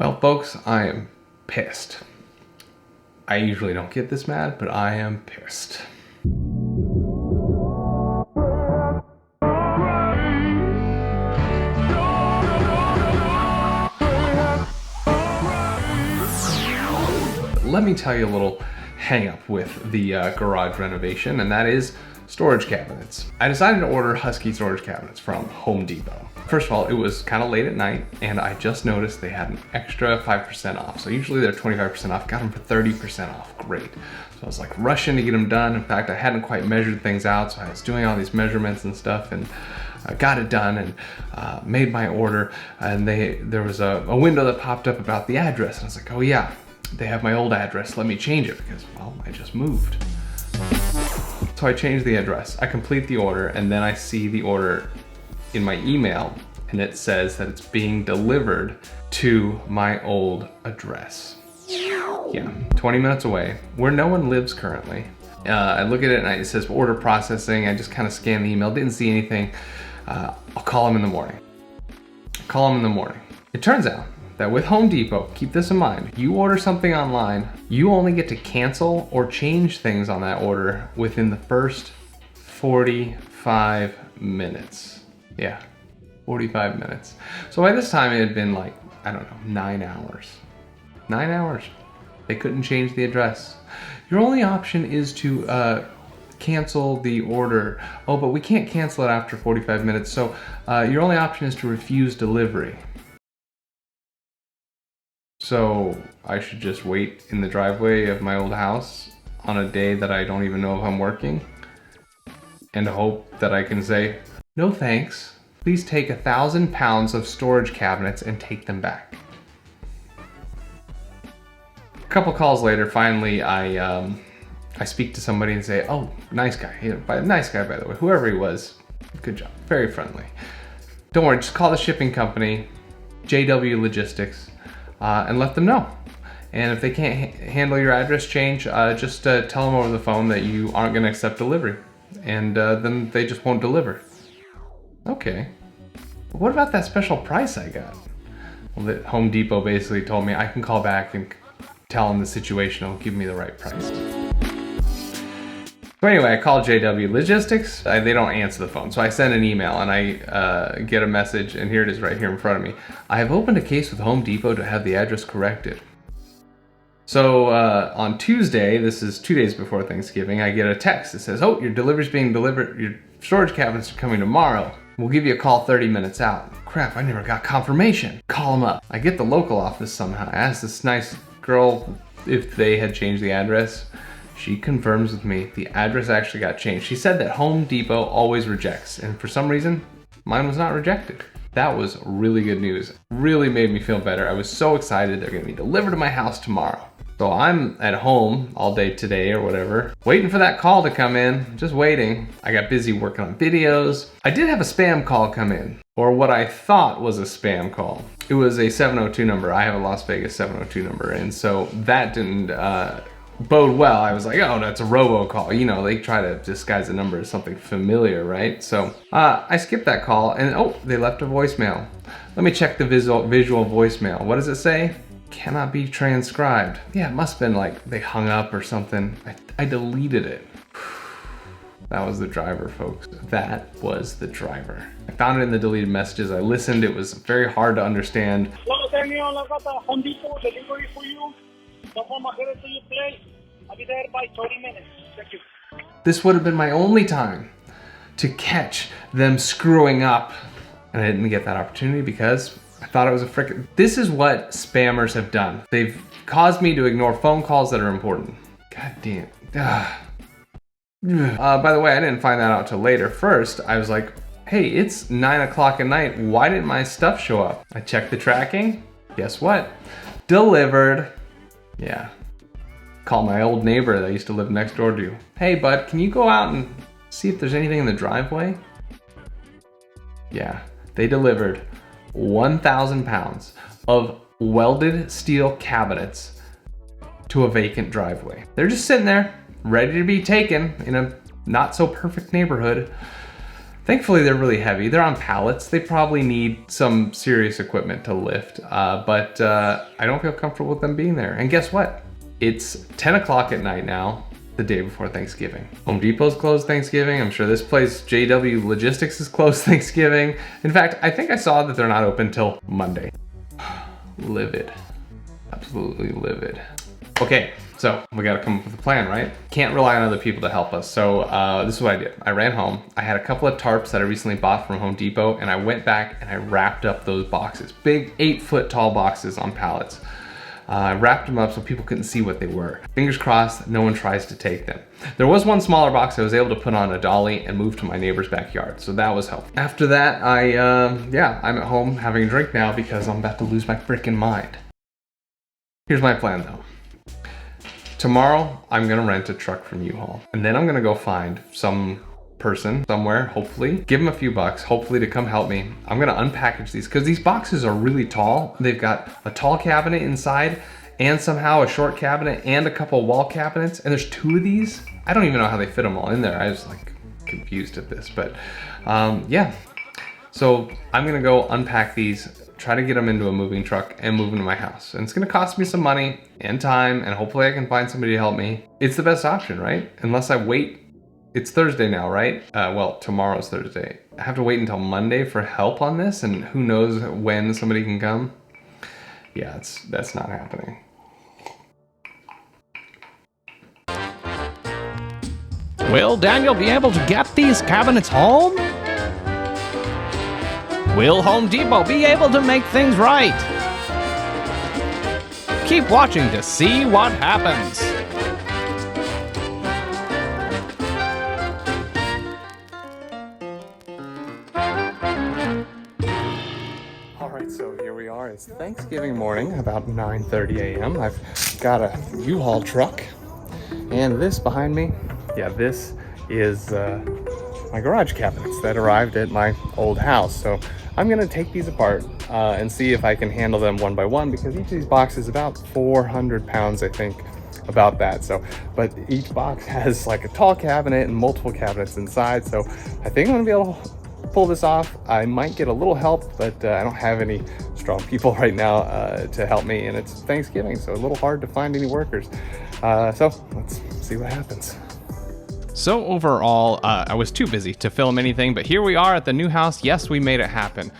Well, folks, I am pissed. I usually don't get this mad, but I am pissed. Let me tell you a little hang up with the garage renovation, and that is storage cabinets. I decided to order Husky storage cabinets from Home Depot. First of all, it was kind of late at night, and I just noticed they had an extra 5% off. So usually they're 25% off, got them for 30% off, great. So I was like rushing to get them done. In fact, I hadn't quite measured things out, so I was doing all these measurements and stuff, and got it done and made my order. And there was a window that popped up about the address, and I was like, oh yeah, they have my old address, let me change it, because, well, I just moved. So I changed the address, I complete the order, and then I see the order in my email, and it says that it's being delivered to my old address. Yeah, 20 minutes away, where no one lives currently. I look at it and it says order processing. I just kind of scanned the email, didn't see anything. I'll call them in the morning. It turns out that with Home Depot, keep this in mind, you order something online, you only get to cancel or change things on that order within the first 45 minutes. Yeah, 45 minutes. So by this time it had been like, I don't know, 9 hours. 9 hours. They couldn't change the address. Your only option is to cancel the order. Oh, but we can't cancel it after 45 minutes. So your only option is to refuse delivery. So I should just wait in the driveway of my old house on a day that I don't even know if I'm working and hope that I can say, no thanks, please take 1,000 pounds of storage cabinets and take them back. A couple calls later, finally I speak to somebody and say, oh, nice guy, nice guy by the way, whoever he was, good job, very friendly. Don't worry, just call the shipping company, JW Logistics, and let them know. And if they can't handle your address change, just tell them over the phone that you aren't gonna accept delivery. And then they just won't deliver. Okay, but what about that special price I got? Well, the Home Depot basically told me I can call back and tell them the situation, it'll give me the right price. So anyway, I called JW Logistics, they don't answer the phone. So I send an email and I get a message, and here it is right here in front of me. I have opened a case with Home Depot to have the address corrected. So on Tuesday, this is 2 days before Thanksgiving, I get a text that says, oh, your delivery's being delivered, your storage cabinets are coming tomorrow. We'll give you a call 30 minutes out. Crap, I never got confirmation. Call them up. I get the local office somehow. I asked this nice girl if they had changed the address. She confirms with me the address actually got changed. She said that Home Depot always rejects, and for some reason, mine was not rejected. That was really good news. Really made me feel better. I was so excited they're gonna be delivered to my house tomorrow. So I'm at home all day today or whatever, waiting for that call to come in, just waiting. I got busy working on videos. I did have a spam call come in, or what I thought was a spam call. It was a 702 number. I have a Las Vegas 702 number, and so that didn't bode well. I was like, oh, that's a robocall. You know, they try to disguise the number as something familiar, right? So I skipped that call, and oh, they left a voicemail. Let me check the visual voicemail. What does it say? Cannot be transcribed. Yeah, it must have been like they hung up or something. I deleted it. That was the driver, folks. That was the driver. I found it in the deleted messages. I listened. It was very hard to understand. Hello, Daniel. I got the Home Depot delivery for you. The home I'll get it to your place. I'll be there by 30 minutes. Thank you. This would have been my only time to catch them screwing up. And I didn't get that opportunity because I thought it was a frickin'... This is what spammers have done. They've caused me to ignore phone calls that are important. God damn. By the way, I didn't find that out till later. First, I was like, hey, it's 9 o'clock at night. Why didn't my stuff show up? I checked the tracking. Guess what? Delivered. Yeah. Call my old neighbor that I used to live next door to. Hey, bud, can you go out and see if there's anything in the driveway? Yeah, they delivered 1,000 pounds of welded steel cabinets to a vacant driveway. They're just sitting there, ready to be taken in a not so perfect neighborhood. Thankfully, they're really heavy. They're on pallets. They probably need some serious equipment to lift, but I don't feel comfortable with them being there. And guess what? It's 10 o'clock at night now, the day before Thanksgiving. Home Depot's closed Thanksgiving. I'm sure this place, JW Logistics, is closed Thanksgiving. In fact, I think I saw that they're not open till Monday. Livid. Absolutely livid. Okay, so we gotta come up with a plan, right? Can't rely on other people to help us. So this is what I did. I ran home. I had a couple of tarps that I recently bought from Home Depot, and I went back and I wrapped up those boxes. Big 8-foot tall boxes on pallets. I wrapped them up so people couldn't see what they were. Fingers crossed, no one tries to take them. There was one smaller box I was able to put on a dolly and move to my neighbor's backyard, so that was helpful. After that, I'm at home having a drink now because I'm about to lose my freaking mind. Here's my plan though. Tomorrow, I'm gonna rent a truck from U-Haul, and then I'm gonna go find some person somewhere, hopefully, give them a few bucks, hopefully to come help me. I'm gonna unpackage these because these boxes are really tall. They've got a tall cabinet inside and somehow a short cabinet and a couple wall cabinets, and there's 2 of these. I don't even know how they fit them all in there. I was like confused at this, but yeah. So I'm gonna go unpack these, try to get them into a moving truck and move them to my house. And it's gonna cost me some money and time, and hopefully I can find somebody to help me. It's the best option, right? Unless I wait. It's Thursday now, right? Well, tomorrow's Thursday. I have to wait until Monday for help on this, and who knows when somebody can come. Yeah, that's not happening. Will Daniel be able to get these cabinets home? Will Home Depot be able to make things right? Keep watching to see what happens. All right, so here we are. It's Thanksgiving morning, about 9:30 a.m. I've got a U-Haul truck, and this behind me, yeah, this is my garage cabinets that arrived at my old house. So I'm gonna take these apart and see if I can handle them one by one, because each of these boxes is about 400 pounds, I think, about that. So, but each box has like a tall cabinet and multiple cabinets inside. So I think I'm gonna be able to pull this off. I might get a little help, but I don't have any strong people right now to help me, and it's Thanksgiving, so a little hard to find any workers. So let's see what happens. So overall, I was too busy to film anything, but here we are at the new house. Yes, we made it happen.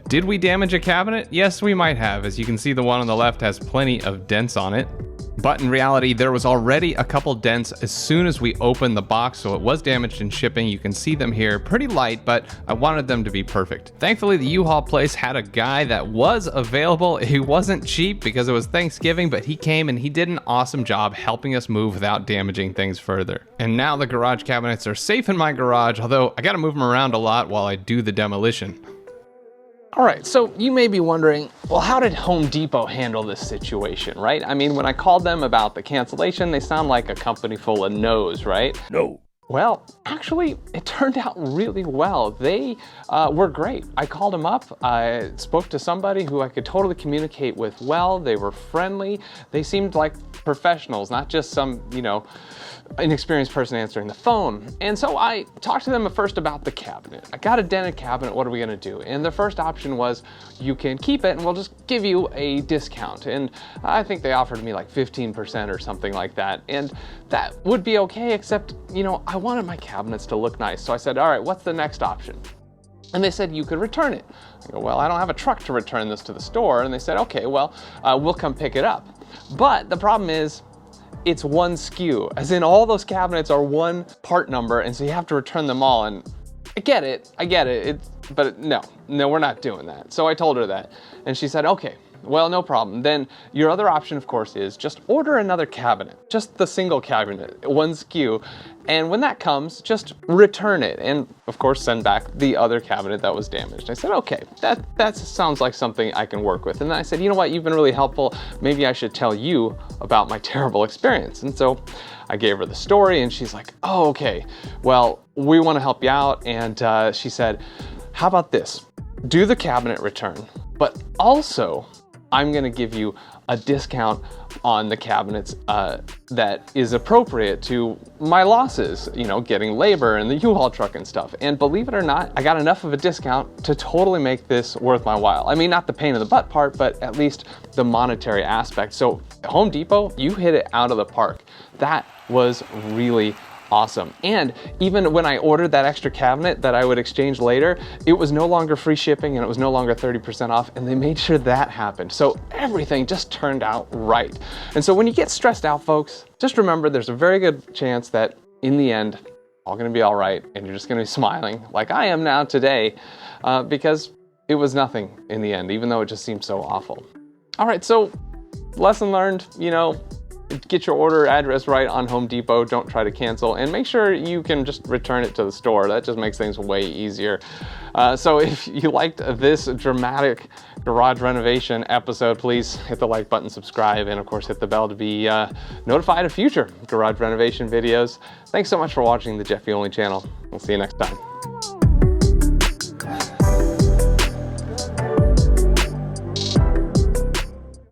Did we damage a cabinet? Yes, we might have. As you can see, the one on the left has plenty of dents on it. But in reality, there was already a couple dents as soon as we opened the box, so it was damaged in shipping. You can see them here, pretty light, but I wanted them to be perfect. Thankfully, the U-Haul place had a guy that was available. He wasn't cheap because it was Thanksgiving, but he came and he did an awesome job helping us move without damaging things further. And now the garage cabinets are safe in my garage, although I gotta move them around a lot while I do the demolition. All right, so you may be wondering, well, how did Home Depot handle this situation, right? I mean, when I called them about the cancellation, they sound like a company full of no's, right? No. Well, actually, it turned out really well. They were great. I called them up. I spoke to somebody who I could totally communicate with well. They were friendly. They seemed like professionals, not just some, inexperienced person answering the phone. And so I talked to them first about the cabinet. I got a dented cabinet. What are we gonna do? And the first option was, you can keep it and we'll just give you a discount. And I think they offered me like 15% or something like that. And that would be okay, except, I wanted my cabinets to look nice. So I said, all right, what's the next option? And they said, you could return it. I go, well, I don't have a truck to return this to the store. And they said, okay, well, we'll come pick it up. But the problem is, it's one SKU, as in all those cabinets are one part number, and so you have to return them all. And I get it, but no, we're not doing that. So I told her that, and she said, okay, well, no problem. Then your other option, of course, is just order another cabinet, just the single cabinet, one SKU. And when that comes, just return it. And of course, send back the other cabinet that was damaged. I said, okay, that sounds like something I can work with. And then I said, you know what, you've been really helpful. Maybe I should tell you about my terrible experience. And so I gave her the story, and she's like, oh, okay, well, we want to help you out. And she said, how about this? Do the cabinet return, but also I'm gonna give you a discount on the cabinets that is appropriate to my losses, you know, getting labor and the U-Haul truck and stuff. And believe it or not, I got enough of a discount to totally make this worth my while. I mean, not the pain in the butt part, but at least the monetary aspect. So Home Depot, you hit it out of the park. That was really awesome. And even when I ordered that extra cabinet that I would exchange later, it was no longer free shipping and it was no longer 30% off, and they made sure that happened. So everything just turned out right. And so when you get stressed out, folks, just remember there's a very good chance that in the end, all gonna be all right, and you're just gonna be smiling like I am now today, because it was nothing in the end, even though it just seemed so awful. All right, so lesson learned, you know, get your order address right on Home Depot. Don't try to cancel, and make sure you can just return it to the store. That just makes things way easier. So if you liked this dramatic garage renovation episode, please hit the like button, subscribe, and of course hit the bell to be notified of future garage renovation videos. Thanks so much for watching the Jeffy Only channel. We'll see you next time.